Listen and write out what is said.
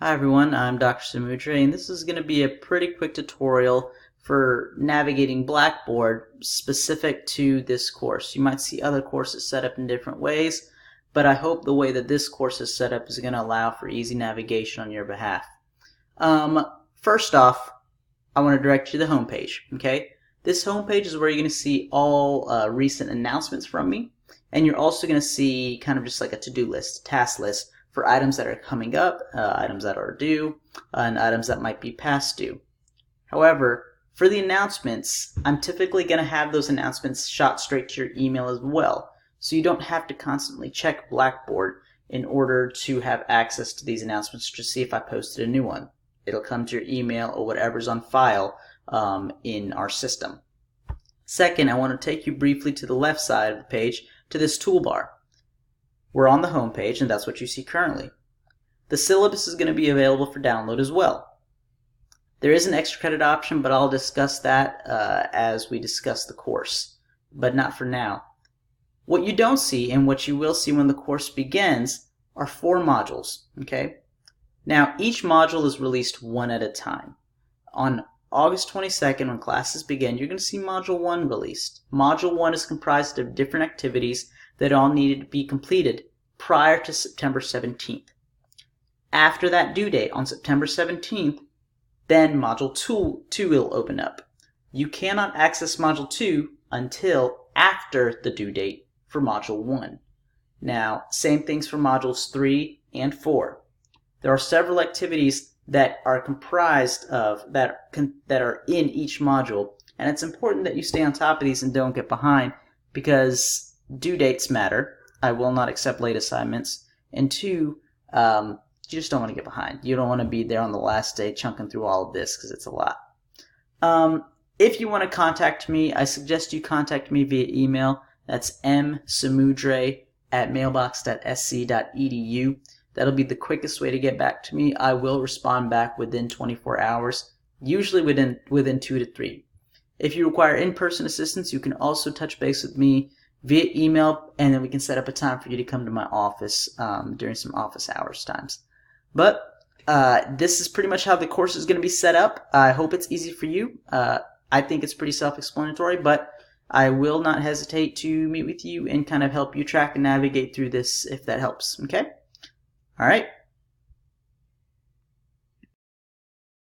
Hi everyone, I'm Dr. Samudra, and this is going to be a pretty quick tutorial for navigating Blackboard specific to this course. You might see other courses set up in different ways, but I hope the way that this course is set up is going to allow for easy navigation on your behalf. First off, I want to direct you to the home page. Okay, this home page is where you're going to see all recent announcements from me, and you're also going to see kind of just like a to-do list, task list for items that are coming up, items that are due, and items that might be past due. However, for the announcements, I'm typically going to have those announcements shot straight to your email as well, so you don't have to constantly check Blackboard in order to have access to these announcements to see if I posted a new one. It'll come to your email or whatever's on file in our system. Second, I want to take you briefly to the left side of the page to this toolbar. We're on the home page, and that's what you see currently. The syllabus is going to be available for download as well. There is an extra credit option, but I'll discuss that as we discuss the course, but not for now. What you don't see, and what you will see when the course begins, are 4 modules. Okay? Now, each module is released one at a time. On August 22nd, when classes begin, you're going to see Module 1 released. Module 1 is comprised of different activities that all needed to be completed prior to September 17th. After that due date on September 17th, then Module 2 will open up. You cannot access Module 2 until after the due date for Module 1. Now, same things for Modules 3 and 4. There are several activities that are comprised of, that are in each module, and it's important that you stay on top of these and don't get behind, because due dates matter. I will not accept late assignments. And 2, you just don't want to get behind. You don't want to be there on the last day chunking through all of this because it's a lot. If you want to contact me, I suggest you contact me via email. That's msamudre@mailbox.sc.edu. That'll be the quickest way to get back to me. I will respond back within 24 hours, usually within 2 to 3. If you require in-person assistance, you can also touch base with me via email, and then we can set up a time for you to come to my office during some office hours times. But this is pretty much how the course is going to be set up. I hope it's easy for you. I think it's pretty self-explanatory, but I will not hesitate to meet with you and kind of help you track and navigate through this if that helps. Okay? All right.